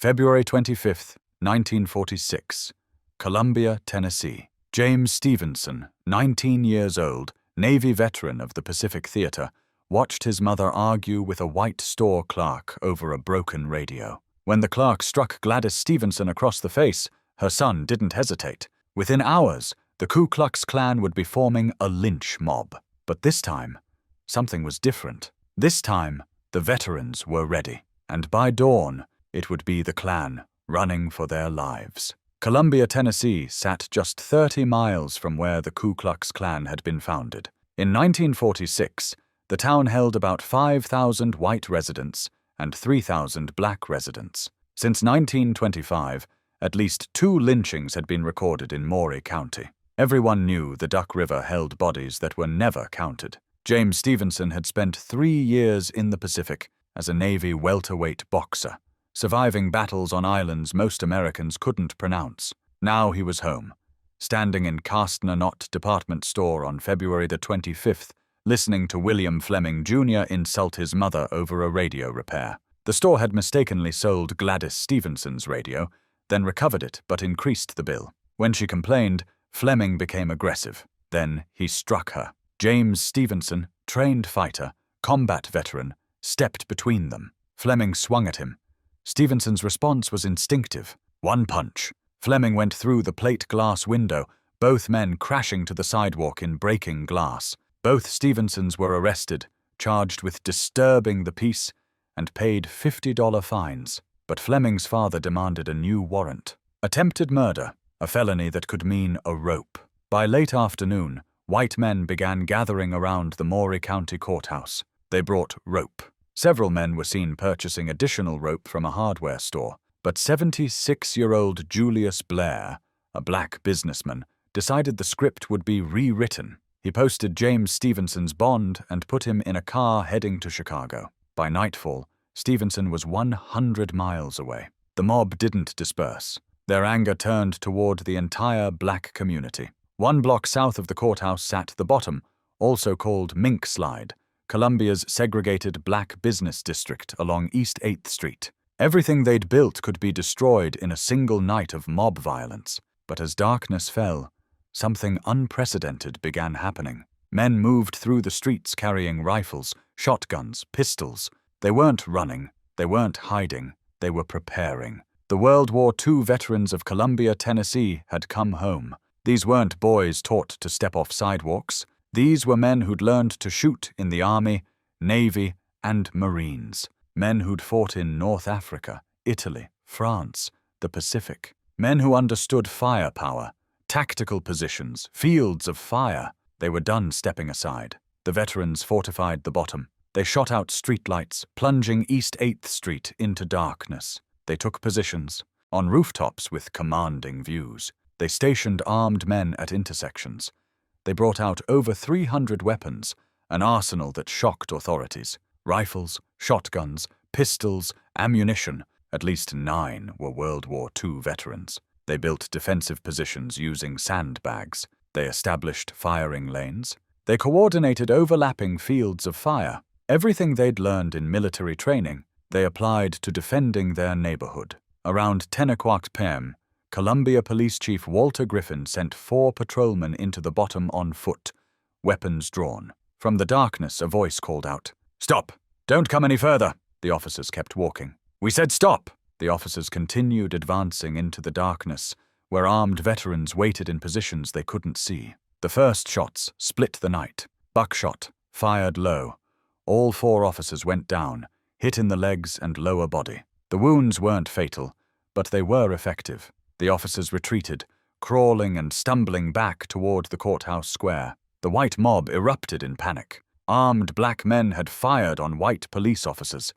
February 25, 1946. Columbia, Tennessee. James Stevenson, 19 years old, Navy veteran of the Pacific Theater, watched his mother argue with a white store clerk over a broken radio. When the clerk struck Gladys Stevenson across the face, her son didn't hesitate. Within hours, the Ku Klux Klan would be forming a lynch mob. But this time, something was different. This time, the veterans were ready. And by dawn, it would be the Klan running for their lives. Columbia, Tennessee sat just 30 miles from where the Ku Klux Klan had been founded. In 1946, the town held about 5,000 white residents and 3,000 black residents. Since 1925, at least 2 lynchings had been recorded in Maury County. Everyone knew the Duck River held bodies that were never counted. James Stevenson had spent 3 years in the Pacific as a Navy welterweight boxer, surviving battles on islands most Americans couldn't pronounce. Now he was home, standing in Castner Knott department store on February the 25th, listening to William Fleming Jr. insult his mother over a radio repair. The store had mistakenly sold Gladys Stevenson's radio, then recovered it but increased the bill. When she complained, Fleming became aggressive. Then he struck her. James Stevenson, trained fighter, combat veteran, stepped between them. Fleming swung at him. Stevenson's response was instinctive. One punch. Fleming went through the plate glass window, both men crashing to the sidewalk in breaking glass. Both Stevensons were arrested, charged with disturbing the peace, and paid $50 fines. But Fleming's father demanded a new warrant. Attempted murder, a felony that could mean a rope. By late afternoon, white men began gathering around the Maury County courthouse. They brought rope. Several men were seen purchasing additional rope from a hardware store. But 76-year-old Julius Blair, a black businessman, decided the script would be rewritten. He posted James Stevenson's bond and put him in a car heading to Chicago. By nightfall, Stevenson was 100 miles away. The mob didn't disperse. Their anger turned toward the entire black community. 1 block south of the courthouse sat the Bottom, also called Mink Slide, Columbia's segregated black business district along East 8th Street. Everything they'd built could be destroyed in a single night of mob violence. But as darkness fell, something unprecedented began happening. Men moved through the streets carrying rifles, shotguns, pistols. They weren't running, they weren't hiding, they were preparing. The World War II veterans of Columbia, Tennessee had come home. These weren't boys taught to step off sidewalks. These were men who'd learned to shoot in the Army, Navy, and Marines. Men who'd fought in North Africa, Italy, France, the Pacific. Men who understood firepower, tactical positions, fields of fire. They were done stepping aside. The veterans fortified the Bottom. They shot out streetlights, plunging East 8th Street into darkness. They took positions on rooftops with commanding views. They stationed armed men at intersections. They brought out over 300 weapons, an arsenal that shocked authorities. Rifles, shotguns, pistols, ammunition. At least 9 were World War II veterans. They built defensive positions using sandbags. They established firing lanes. They coordinated overlapping fields of fire. Everything they'd learned in military training, they applied to defending their neighborhood. Around 10 o'clock p.m., Columbia Police Chief Walter Griffin sent 4 patrolmen into the Bottom on foot, weapons drawn. From the darkness, a voice called out, "Stop! Don't come any further!" The officers kept walking. "We said stop!" The officers continued advancing into the darkness, where armed veterans waited in positions they couldn't see. The first shots split the night. Buckshot, fired low. All 4 officers went down, hit in the legs and lower body. The wounds weren't fatal, but they were effective. The officers retreated, crawling and stumbling back toward the courthouse square. The white mob erupted in panic. Armed black men had fired on white police officers.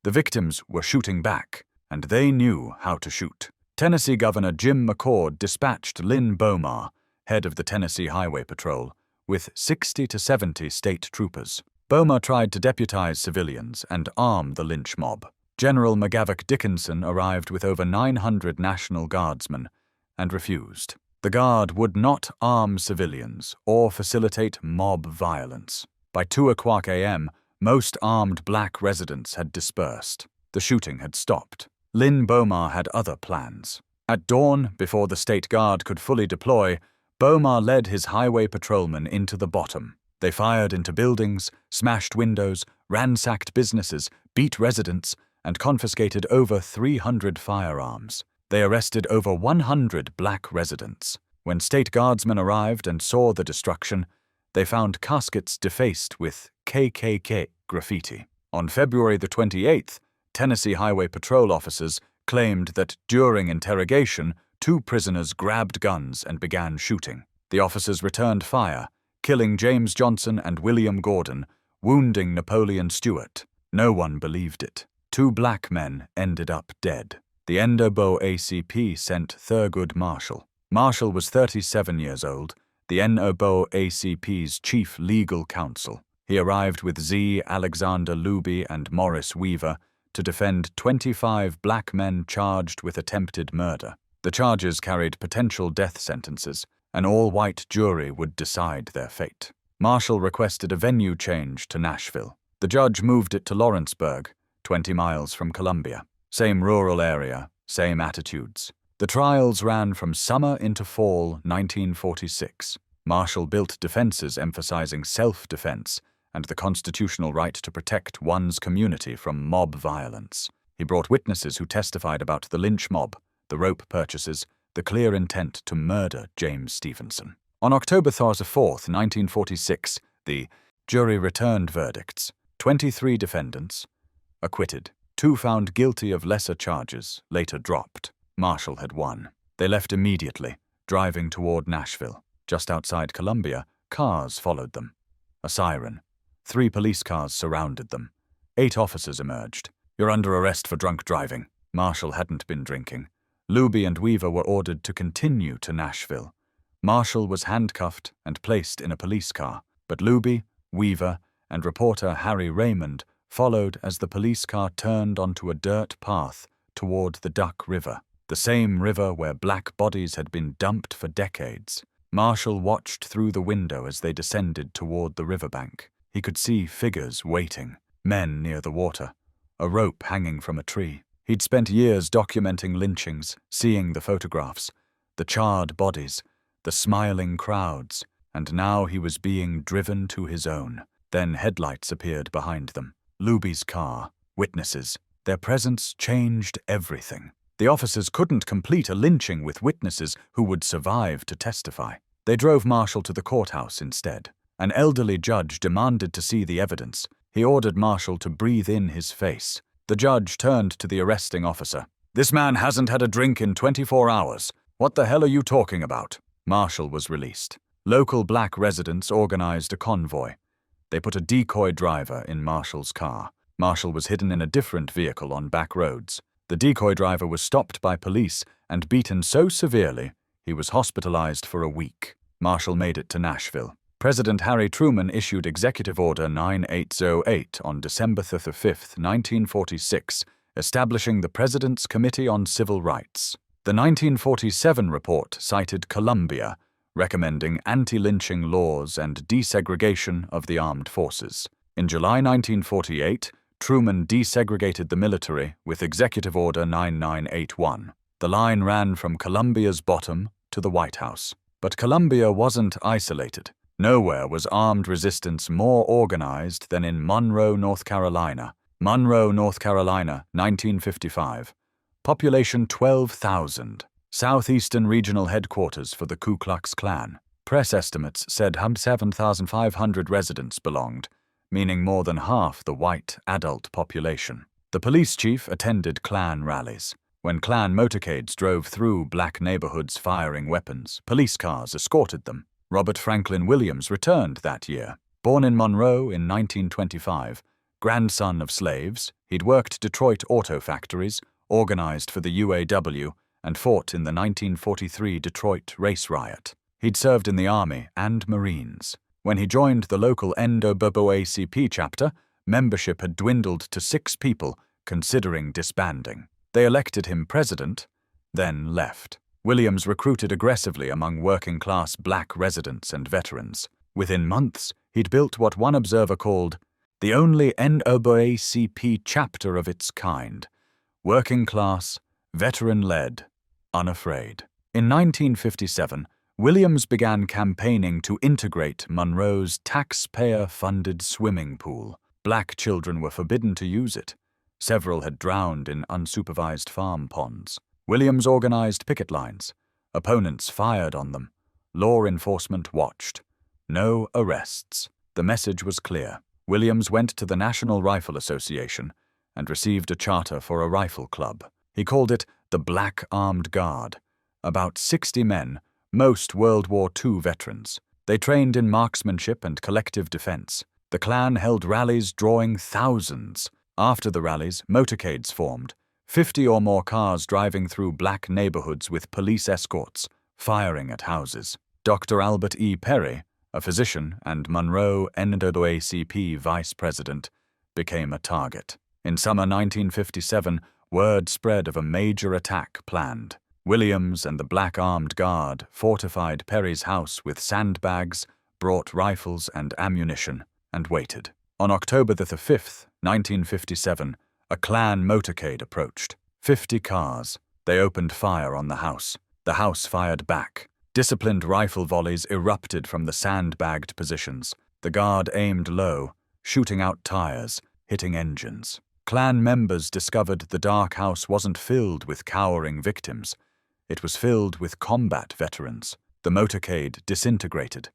The victims were shooting back, and they knew how to shoot. Tennessee Governor Jim McCord dispatched Lynn Bomar, head of the Tennessee Highway Patrol, with 60 to 70 state troopers. Bomar tried to deputize civilians and arm the lynch mob. General McGavock Dickinson arrived with over 900 National Guardsmen and refused. The Guard would not arm civilians or facilitate mob violence. By 2 o'clock a.m., most armed black residents had dispersed. The shooting had stopped. Lynn Bomar had other plans. At dawn, before the State Guard could fully deploy, Bomar led his highway patrolmen into the bottom. They fired into buildings, smashed windows, ransacked businesses, beat residents, and confiscated over 300 firearms. They arrested over 100 black residents. When State Guardsmen arrived and saw the destruction, they found caskets defaced with KKK graffiti. On February the 28th, Tennessee Highway Patrol officers claimed that during interrogation, 2 prisoners grabbed guns and began shooting. The officers returned fire, killing James Johnson and William Gordon, wounding Napoleon Stewart. No one believed it. 2 black men ended up dead. The NAACP sent Thurgood Marshall. Marshall was 37 years old, the NAACP's chief legal counsel. He arrived with Z. Alexander Luby and Morris Weaver to defend 25 black men charged with attempted murder. The charges carried potential death sentences. An all-white jury would decide their fate. Marshall requested a venue change to Nashville. The judge moved it to Lawrenceburg, 20 miles from Columbia. Same rural area, same attitudes. The trials ran from summer into fall 1946. Marshall built defenses emphasizing self-defense and the constitutional right to protect one's community from mob violence. He brought witnesses who testified about the lynch mob, the rope purchases, the clear intent to murder James Stevenson. On October 4th, 1946, the jury returned verdicts. 23 defendants acquitted. 2 found guilty of lesser charges, later dropped. Marshall had won. They left immediately, driving toward Nashville. Just outside Columbia, cars followed them. A siren. 3 police cars surrounded them. 8 officers emerged. "You're under arrest for drunk driving." Marshall hadn't been drinking. Luby and Weaver were ordered to continue to Nashville. Marshall was handcuffed and placed in a police car, but Luby, Weaver, and reporter Harry Raymond followed as the police car turned onto a dirt path toward the Duck River, the same river where black bodies had been dumped for decades. Marshall watched through the window as they descended toward the riverbank. He could see figures waiting, men near the water, a rope hanging from a tree. He'd spent years documenting lynchings, seeing the photographs, the charred bodies, the smiling crowds, and now he was being driven to his own. Then headlights appeared behind them. Luby's car, witnesses. Their presence changed everything. The officers couldn't complete a lynching with witnesses who would survive to testify. They drove Marshall to the courthouse instead. An elderly judge demanded to see the evidence. He ordered Marshall to breathe in his face. The judge turned to the arresting officer. "This man hasn't had a drink in 24 hours. What the hell are you talking about?" Marshall was released. Local black residents organized a convoy. They put a decoy driver in Marshall's car. Marshall was hidden in a different vehicle on back roads. The decoy driver was stopped by police and beaten so severely he was hospitalized for a week. Marshall made it to Nashville. President Harry Truman issued Executive Order 9808 on December 5, 1946, establishing the President's Committee on Civil Rights. The 1947 report cited Columbia, recommending anti-lynching laws and desegregation of the armed forces. In July 1948, Truman desegregated the military with Executive Order 9981. The line ran from Columbia's bottom to the White House. But Columbia wasn't isolated. Nowhere was armed resistance more organized than in Monroe, North Carolina. Monroe, North Carolina, 1955. Population 12,000. Southeastern regional headquarters for the Ku Klux Klan. Press estimates said 7,500 residents belonged, meaning more than half the white adult population. The police chief attended Klan rallies. When Klan motorcades drove through black neighborhoods firing weapons, police cars escorted them. Robert Franklin Williams returned that year. Born in Monroe in 1925, grandson of slaves, he'd worked Detroit auto factories, organized for the UAW, and fought in the 1943 Detroit race riot. He'd served in the Army and Marines. When he joined the local NAACP chapter, membership had dwindled to 6 people, considering disbanding. They elected him president, then left. Williams recruited aggressively among working-class black residents and veterans. Within months, he'd built what one observer called the only NAACP chapter of its kind, working class, veteran-led, unafraid. In 1957, Williams began campaigning to integrate Monroe's taxpayer-funded swimming pool. Black children were forbidden to use it. Several had drowned in unsupervised farm ponds. Williams organized picket lines. Opponents fired on them. Law enforcement watched. No arrests. The message was clear. Williams went to the National Rifle Association and received a charter for a rifle club. He called it the Black Armed Guard. About 60 men, most World War II veterans. They trained in marksmanship and collective defense. The Klan held rallies drawing thousands. After the rallies, motorcades formed, 50 or more cars driving through black neighborhoods with police escorts, firing at houses. Dr. Albert E. Perry, a physician and Monroe NAACP vice president, became a target. In summer 1957, word spread of a major attack planned. Williams and the Black Armed Guard fortified Perry's house with sandbags, brought rifles and ammunition, and waited. On October the 5th, 1957, a Klan motorcade approached. 50 cars. They opened fire on the house. The house fired back. Disciplined rifle volleys erupted from the sandbagged positions. The guard aimed low, shooting out tires, hitting engines. Klan members discovered the dark house wasn't filled with cowering victims. It was filled with combat veterans. The motorcade disintegrated.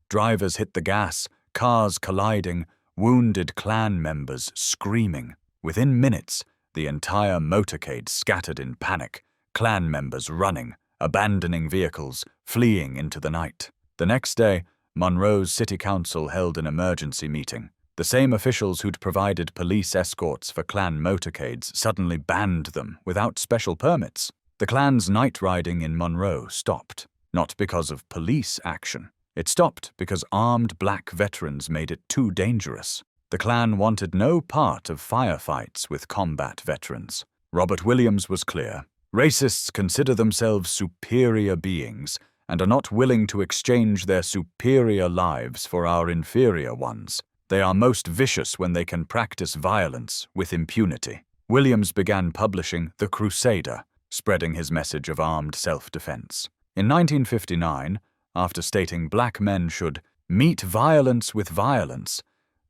Drivers hit the gas, cars colliding, wounded Klan members screaming. Within minutes, the entire motorcade scattered in panic, Klan members running, abandoning vehicles, fleeing into the night. The next day, Monroe's city council held an emergency meeting. The same officials who'd provided police escorts for Klan motorcades suddenly banned them without special permits. The Klan's night riding in Monroe stopped, not because of police action. It stopped because armed black veterans made it too dangerous. The Klan wanted no part of firefights with combat veterans. Robert Williams was clear. Racists consider themselves superior beings and are not willing to exchange their superior lives for our inferior ones. They are most vicious when they can practice violence with impunity. Williams began publishing The Crusader, spreading his message of armed self-defense. In 1959, after stating black men should meet violence with violence,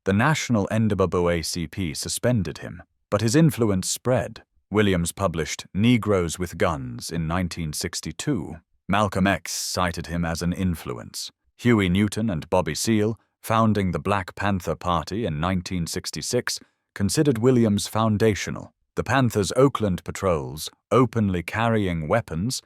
the National NAACP suspended him, but his influence spread. Williams published Negroes with Guns in 1962. Malcolm X cited him as an influence. Huey Newton and Bobby Seale, founding the Black Panther Party in 1966, considered Williams foundational. The Panthers' Oakland patrols, openly carrying weapons,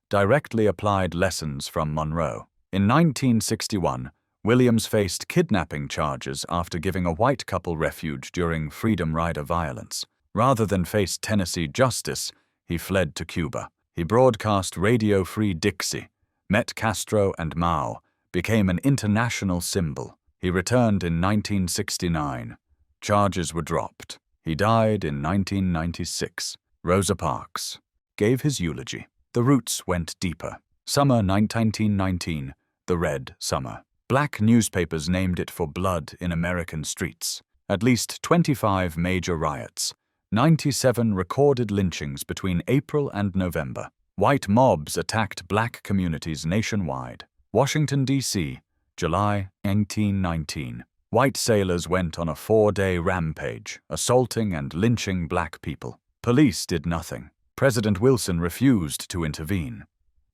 directly applied lessons from Monroe. In 1961, Williams faced kidnapping charges after giving a white couple refuge during Freedom Rider violence. Rather than face Tennessee justice, he fled to Cuba. He broadcast Radio Free Dixie, met Castro and Mao, became an international symbol. He returned in 1969. Charges were dropped. He died in 1996. Rosa Parks gave his eulogy. The roots went deeper. Summer 1919, the Red Summer. Black newspapers named it for blood in American streets. At least 25 major riots. 97 recorded lynchings between April and November. White mobs attacked black communities nationwide. Washington, D.C., July 1919. White sailors went on a 4-day rampage, assaulting and lynching black people. Police did nothing. President Wilson refused to intervene.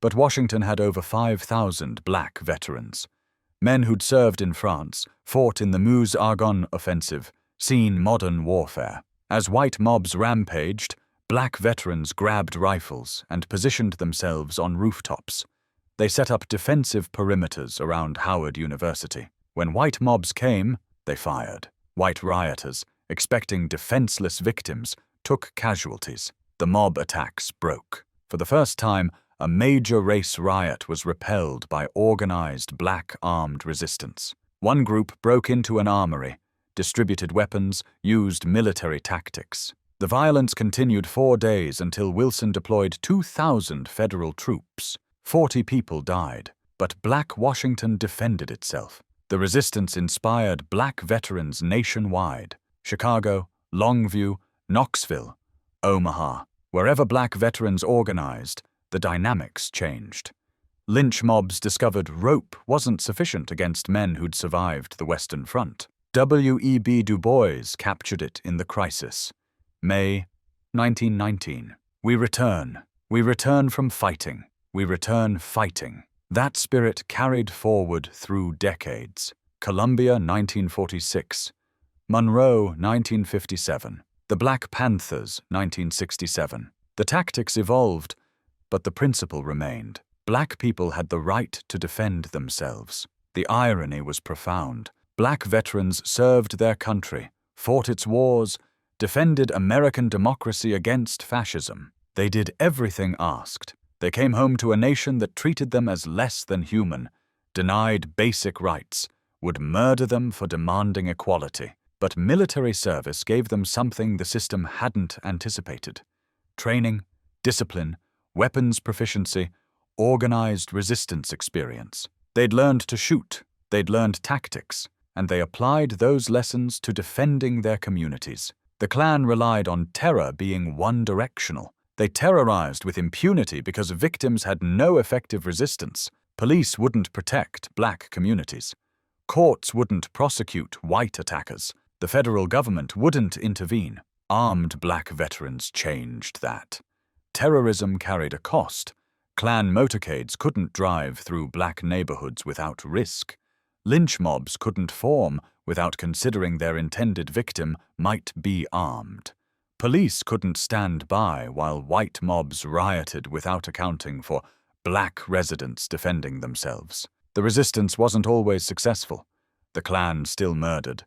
But Washington had over 5,000 black veterans. Men who'd served in France, fought in the Meuse-Argonne offensive, seen modern warfare. As white mobs rampaged, black veterans grabbed rifles and positioned themselves on rooftops. They set up defensive perimeters around Howard University. When white mobs came, they fired. White rioters, expecting defenseless victims, took casualties. The mob attacks broke. For the first time, a major race riot was repelled by organized black armed resistance. One group broke into an armory, distributed weapons, used military tactics. The violence continued 4 days until Wilson deployed 2,000 federal troops. 40 people died, but Black Washington defended itself. The resistance inspired black veterans nationwide: Chicago, Longview, Knoxville, Omaha. Wherever black veterans organized, the dynamics changed. Lynch mobs discovered rope wasn't sufficient against men who'd survived the Western Front. W.E.B. Du Bois captured it in The Crisis. May 1919. We return from fighting. We return fighting. That spirit carried forward through decades. Columbia, 1946. Monroe, 1957. The Black Panthers, 1967. The tactics evolved, but the principle remained. Black people had the right to defend themselves. The irony was profound. Black veterans served their country, fought its wars, defended American democracy against fascism. They did everything asked. They came home to a nation that treated them as less than human, denied basic rights, would murder them for demanding equality. But military service gave them something the system hadn't anticipated. Training, discipline, weapons proficiency, organized resistance experience. They'd learned to shoot, they'd learned tactics, and they applied those lessons to defending their communities. The Klan relied on terror being one-directional. They terrorized with impunity because victims had no effective resistance. Police wouldn't protect black communities. Courts wouldn't prosecute white attackers. The federal government wouldn't intervene. Armed black veterans changed that. Terrorism carried a cost. Klan motorcades couldn't drive through black neighborhoods without risk. Lynch mobs couldn't form without considering their intended victim might be armed. Police couldn't stand by while white mobs rioted without accounting for black residents defending themselves. The resistance wasn't always successful. The Klan still murdered.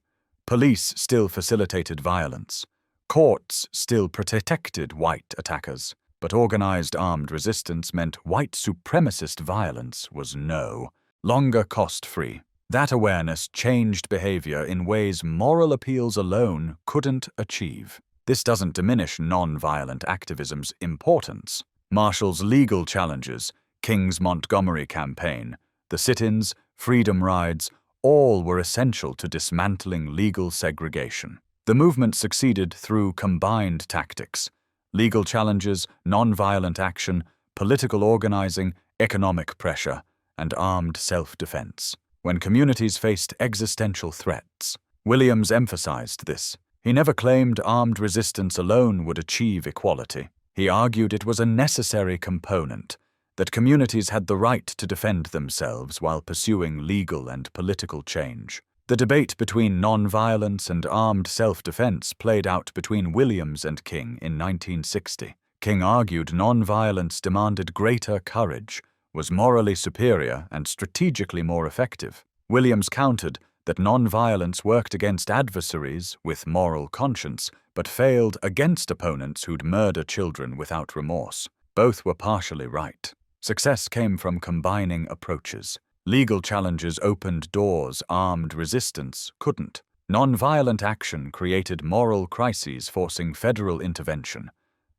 Police still facilitated violence. Courts still protected white attackers. But organized armed resistance meant white supremacist violence was no longer cost-free. That awareness changed behavior in ways moral appeals alone couldn't achieve. This doesn't diminish non-violent activism's importance. Marshall's legal challenges, King's Montgomery campaign, the sit-ins, freedom rides, all were essential to dismantling legal segregation. The movement succeeded through combined tactics: legal challenges, non-violent action, political organizing, economic pressure, and armed self-defense. When communities faced existential threats, Williams emphasized this. He never claimed armed resistance alone would achieve equality. He argued it was a necessary component, that communities had the right to defend themselves while pursuing legal and political change. The debate between non-violence and armed self-defense played out between Williams and King in 1960. King argued non-violence demanded greater courage, was morally superior and strategically more effective. Williams countered that non-violence worked against adversaries with moral conscience, but failed against opponents who'd murder children without remorse. Both were partially right. Success came from combining approaches. Legal challenges opened doors armed resistance couldn't. Non-violent action created moral crises forcing federal intervention,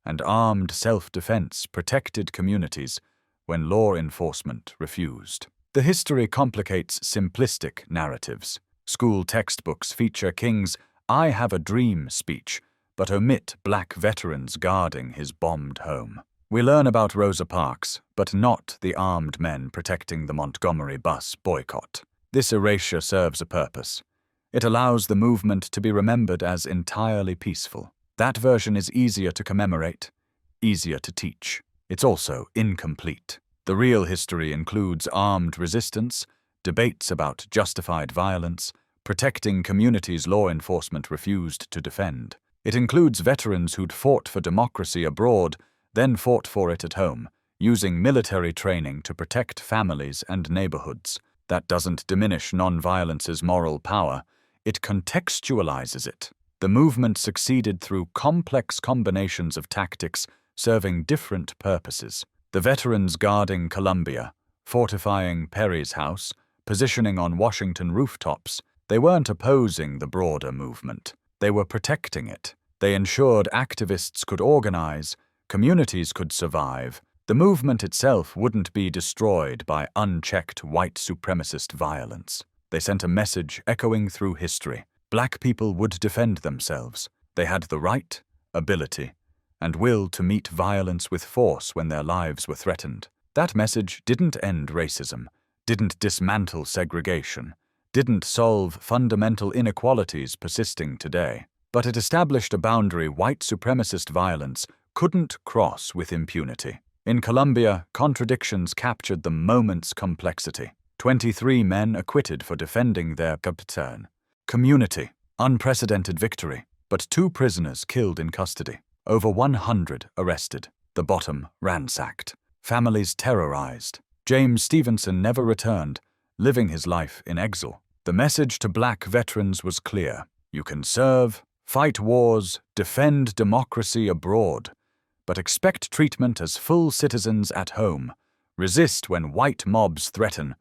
and armed self-defense protected communities when law enforcement refused. The history complicates simplistic narratives. School textbooks feature King's "I have a dream" speech, but omit black veterans guarding his bombed home. We learn about Rosa Parks, but not the armed men protecting the Montgomery bus boycott. This erasure serves a purpose. It allows the movement to be remembered as entirely peaceful. That version is easier to commemorate, easier to teach. It's also incomplete. The real history includes armed resistance, debates about justified violence, protecting communities law enforcement refused to defend. It includes veterans who'd fought for democracy abroad, then fought for it at home, using military training to protect families and neighborhoods. That doesn't diminish non-violence's moral power, it contextualizes it. The movement succeeded through complex combinations of tactics serving different purposes. The veterans guarding Columbia, fortifying Perry's house, positioning on Washington rooftops, they weren't opposing the broader movement. They were protecting it. They ensured activists could organize, communities could survive. The movement itself wouldn't be destroyed by unchecked white supremacist violence. They sent a message echoing through history. Black people would defend themselves. They had the right, ability, and will to meet violence with force when their lives were threatened. That message didn't end racism, didn't dismantle segregation, didn't solve fundamental inequalities persisting today, but it established a boundary white supremacist violence couldn't cross with impunity. In Columbia, contradictions captured the moment's complexity. 23 men acquitted for defending their community. Unprecedented victory, but 2 prisoners killed in custody. Over 100 arrested. The bottom ransacked. Families terrorized. James Stevenson never returned, living his life in exile. The message to black veterans was clear. You can serve, fight wars, defend democracy abroad, but expect treatment as full citizens at home. Resist when white mobs threaten,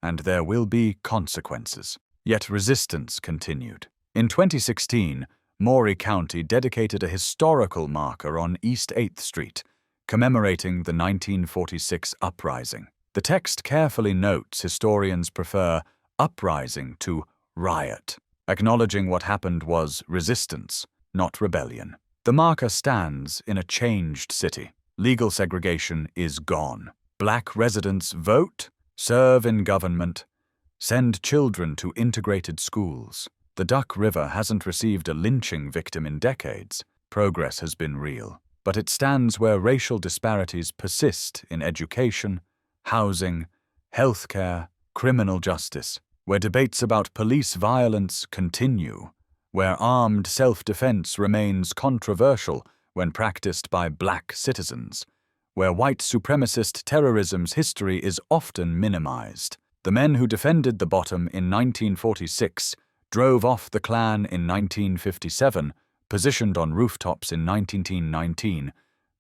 and there will be consequences. Yet resistance continued. In 2016, Maury County dedicated a historical marker on East 8th Street, commemorating the 1946 uprising. The text carefully notes historians prefer uprising to riot, acknowledging what happened was resistance, not rebellion. The marker stands in a changed city. Legal segregation is gone. Black residents vote, serve in government, send children to integrated schools. The Duck River hasn't received a lynching victim in decades. Progress has been real, but it stands where racial disparities persist in education, housing, healthcare, criminal justice, where debates about police violence continue, where armed self-defense remains controversial when practiced by black citizens, where white supremacist terrorism's history is often minimized. The men who defended the bottom in 1946, drove off the Klan in 1957, positioned on rooftops in 1919,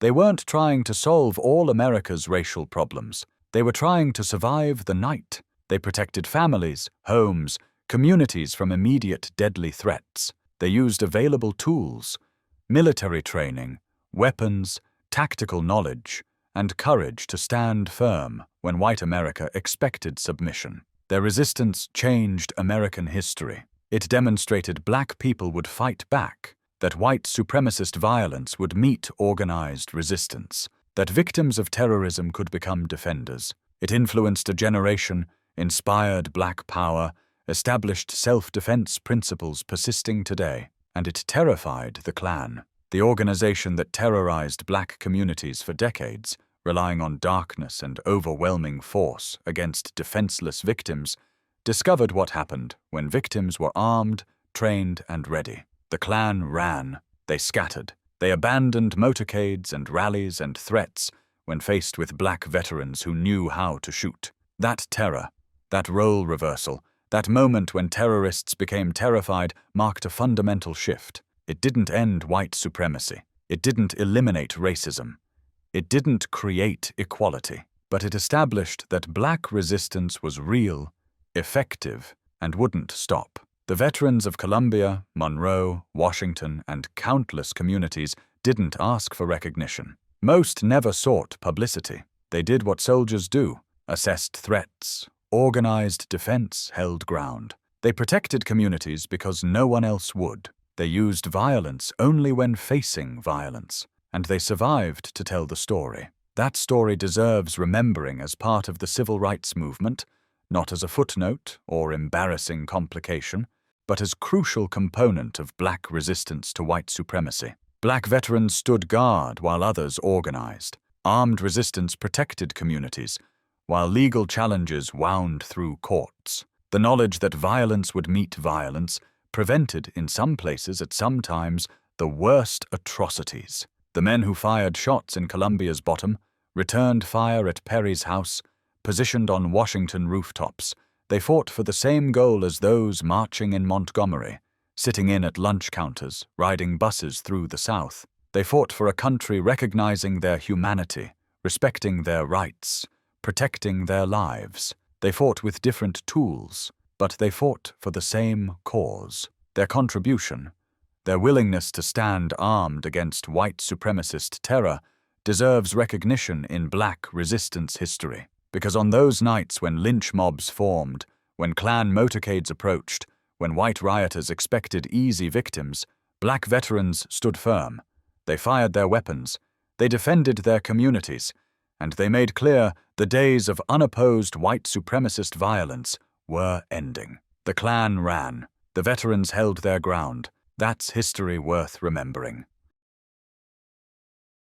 they weren't trying to solve all America's racial problems. They were trying to survive the night. They protected families, homes, communities from immediate deadly threats. They used available tools, military training, weapons, tactical knowledge, and courage to stand firm when white America expected submission. Their resistance changed American history. It demonstrated black people would fight back, that white supremacist violence would meet organized resistance, that victims of terrorism could become defenders. It influenced a generation, inspired black power, established self-defense principles persisting today, and it terrified the Klan, the organization that terrorized black communities for decades, relying on darkness and overwhelming force against defenseless victims, discovered what happened when victims were armed, trained, and ready. The Klan ran, they scattered, they abandoned motorcades and rallies and threats when faced with black veterans who knew how to shoot. That terror, that role reversal, that moment when terrorists became terrified marked a fundamental shift. It didn't end white supremacy. It didn't eliminate racism. It didn't create equality. But it established that black resistance was real, effective, and wouldn't stop. The veterans of Columbia, Monroe, Washington, and countless communities didn't ask for recognition. Most never sought publicity. They did what soldiers do, assessed threats, organized defense, held ground. They protected communities because no one else would. They used violence only when facing violence, and they survived to tell the story. That story deserves remembering as part of the civil rights movement, not as a footnote or embarrassing complication, but as crucial component of black resistance to white supremacy. Black veterans stood guard while others organized. Armed resistance protected communities, while legal challenges wound through courts. The knowledge that violence would meet violence prevented, in some places at some times, the worst atrocities. The men who fired shots in Columbia's bottom returned fire at Perry's house, positioned on Washington rooftops. They fought for the same goal as those marching in Montgomery, sitting in at lunch counters, riding buses through the South. They fought for a country recognizing their humanity, respecting their rights, protecting their lives. They fought with different tools, but they fought for the same cause. Their contribution, their willingness to stand armed against white supremacist terror, deserves recognition in black resistance history. Because on those nights when lynch mobs formed, when Klan motorcades approached, when white rioters expected easy victims, black veterans stood firm. They fired their weapons, they defended their communities, and they made clear the days of unopposed white supremacist violence were ending. The Klan ran. The veterans held their ground. That's history worth remembering.